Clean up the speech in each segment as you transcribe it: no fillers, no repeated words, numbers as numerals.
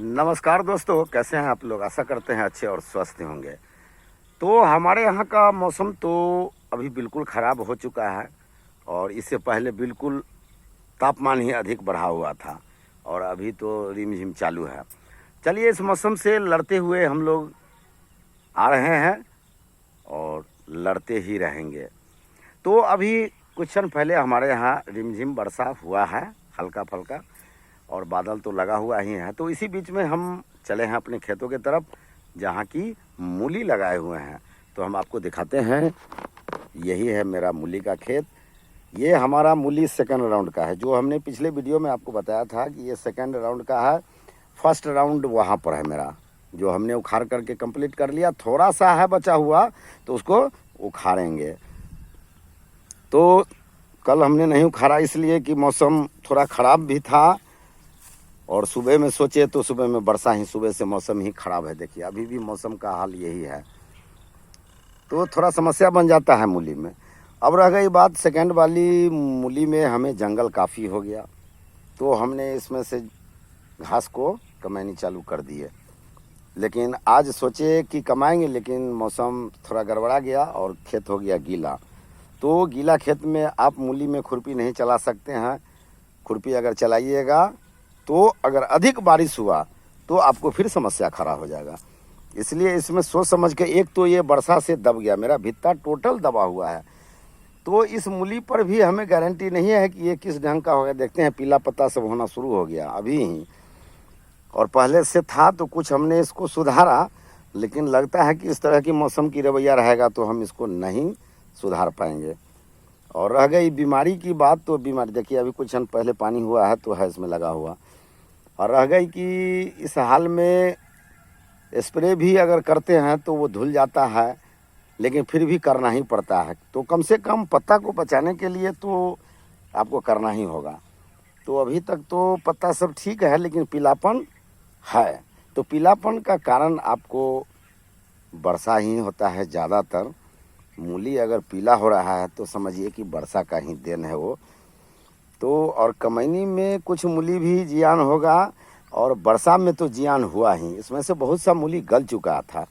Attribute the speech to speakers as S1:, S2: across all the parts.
S1: नमस्कार दोस्तों, कैसे हैं आप लोग। आशा करते हैं अच्छे और स्वस्थ होंगे। तो हमारे यहाँ का मौसम तो अभी बिल्कुल ख़राब हो चुका है और इससे पहले बिल्कुल तापमान ही अधिक बढ़ा हुआ था और अभी तो रिमझिम चालू है। चलिए, इस मौसम से लड़ते हुए हम लोग आ रहे हैं और लड़ते ही रहेंगे। तो अभी कुछ क्षण पहले हमारे यहाँ रिमझिम वर्षा हुआ है, हल्का फुल्का, और बादल तो लगा हुआ ही है। तो इसी बीच में हम चले हैं अपने खेतों के तरफ, जहाँ की मूली लगाए हुए हैं। तो हम आपको दिखाते हैं, यही है मेरा मूली का खेत। ये हमारा मूली सेकंड राउंड का है। जो हमने पिछले वीडियो में आपको बताया था कि ये सेकंड राउंड का है, फर्स्ट राउंड वहाँ पर है मेरा, जो हमने उखाड़ करके कंप्लीट कर लिया। थोड़ा सा है बचा हुआ, तो उसको उखाड़ेंगे। तो कल हमने नहीं उखाड़ा इसलिए कि मौसम थोड़ा ख़राब भी था और सुबह में सोचे तो सुबह में वर्षा ही, सुबह से मौसम ही ख़राब है। देखिए अभी भी मौसम का हाल यही है, तो थोड़ा समस्या बन जाता है मूली में। अब रह गई बात सेकंड वाली मूली में, हमें जंगल काफ़ी हो गया, तो हमने इसमें से घास को कमैनी चालू कर दिए। लेकिन आज सोचे कि कमाएंगे, लेकिन मौसम थोड़ा गड़बड़ा गया और खेत हो गया गीला। तो गीला खेत में आप मूली में खुरपी नहीं चला सकते हैं। खुरपी अगर चलाइएगा तो अगर अधिक बारिश हुआ तो आपको फिर समस्या खड़ा हो जाएगा। इसलिए इसमें सोच समझ के, एक तो ये वर्षा से दब गया, मेरा भित्ता टोटल दबा हुआ है, तो इस मूली पर भी हमें गारंटी नहीं है कि ये किस ढंग का होगा। देखते हैं, पीला पत्ता सब होना शुरू हो गया अभी ही, और पहले से था तो कुछ हमने इसको सुधारा, लेकिन लगता है कि इस तरह की मौसम की रवैया रहेगा तो हम इसको नहीं सुधार पाएंगे। और रह गई बीमारी की बात, तो बीमारी देखिए अभी कुछ क्षण पहले पानी हुआ है तो है इसमें लगा हुआ। और रह गई कि इस हाल में स्प्रे भी अगर करते हैं तो वो धुल जाता है, लेकिन फिर भी करना ही पड़ता है। तो कम से कम पत्ता को बचाने के लिए तो आपको करना ही होगा। तो अभी तक तो पत्ता सब ठीक है, लेकिन पीलापन है। तो पीलापन का कारण आपको वर्षा ही होता है ज़्यादातर। मूली अगर पीला हो रहा है तो समझिए कि वर्षा का ही देन है वो। तो और कमैनी में कुछ मूली भी जियान होगा, और वर्षा में तो जियान हुआ ही। इसमें से बहुत सा मूली गल चुका था,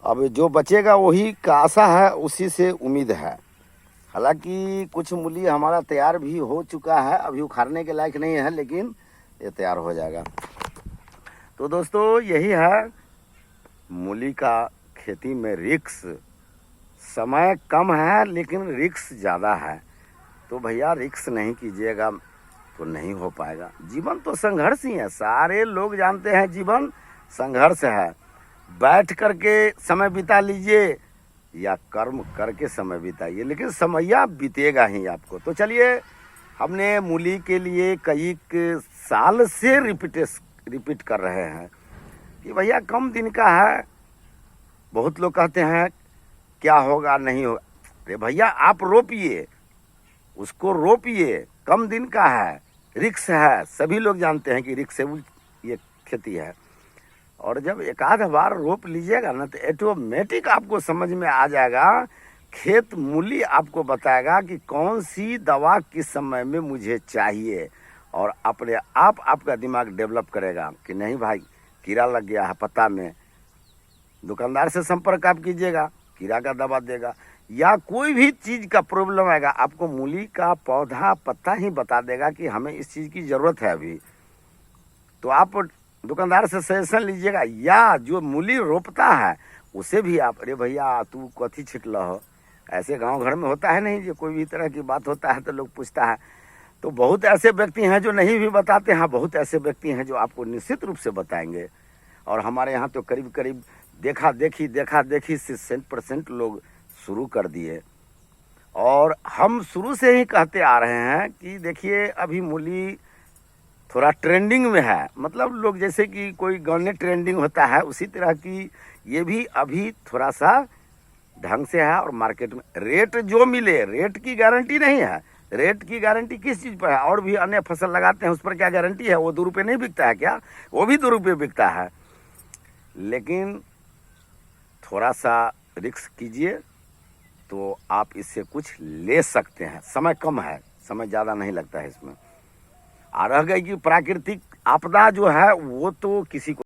S1: अब जो बचेगा वही का आशा है, उसी से उम्मीद है। हालांकि कुछ मूली हमारा तैयार भी हो चुका है, अभी उखाड़ने के लायक नहीं है, लेकिन ये तैयार हो जाएगा। तो दोस्तों यही है मूली का खेती में रिस्क। समय कम है लेकिन रिस्क ज़्यादा है। तो भैया रिस्क नहीं कीजिएगा तो नहीं हो पाएगा। जीवन तो संघर्ष ही है, सारे लोग जानते हैं जीवन संघर्ष है। बैठ करके समय बिता लीजिए या कर्म करके समय बिताइए, लेकिन समैया बीतेगा ही आपको। तो चलिए, हमने मूली के लिए कई साल से रिपीट कर रहे हैं कि भैया कम दिन का है। बहुत लोग कहते हैं क्या होगा नहीं होगा। अरे भैया आप रोपिए, उसको रोपिए, कम दिन का है, रिक्स है। सभी लोग जानते हैं कि रिक्स से ये खेती है। और जब एक आध बार रोप लीजिएगा ना, तो ऑटोमेटिक आपको समझ में आ जाएगा। खेत मूली आपको बताएगा कि कौन सी दवा किस समय में मुझे चाहिए, और अपने आप आपका दिमाग डेवलप करेगा कि नहीं भाई कीड़ा लग गया है पत्ता में। दुकानदार से संपर्क आप कीजिएगा, कीड़ा का दवा देगा, या कोई भी चीज़ का प्रॉब्लम आएगा, आपको मूली का पौधा पत्ता ही बता देगा कि हमें इस चीज़ की ज़रूरत है अभी। तो आप दुकानदार से सजेशन लीजिएगा, या जो मूली रोपता है उसे भी आप, अरे भैया तू कथी छिटल हो, ऐसे गांव घर में होता है नहीं, जो कोई भी तरह की बात होता है तो लोग पूछता है। तो बहुत ऐसे व्यक्ति हैं जो नहीं भी बताते हैं, बहुत ऐसे व्यक्ति हैं जो आपको निश्चित रूप से बताएंगे। और हमारे यहाँ तो करीब करीब देखा देखी से 100% लोग शुरू कर दिए। और हम शुरू से ही कहते आ रहे हैं कि देखिए अभी मूली थोड़ा ट्रेंडिंग में है। मतलब लोग जैसे कि कोई गाने ट्रेंडिंग होता है, उसी तरह की ये भी अभी थोड़ा सा ढंग से है। और मार्केट में रेट जो मिले, रेट की गारंटी नहीं है। रेट की गारंटी किस चीज़ पर है? और भी अन्य फसल लगाते हैं, उस पर क्या गारंटी है? वो 2 रुपये नहीं बिकता है क्या? वो भी 2 रुपये बिकता है। लेकिन थोड़ा सा रिस्क कीजिए तो आप इससे कुछ ले सकते हैं। समय कम है, समय ज़्यादा नहीं लगता है इसमें। आ रह गई कि प्राकृतिक आपदा जो है वो तो किसी को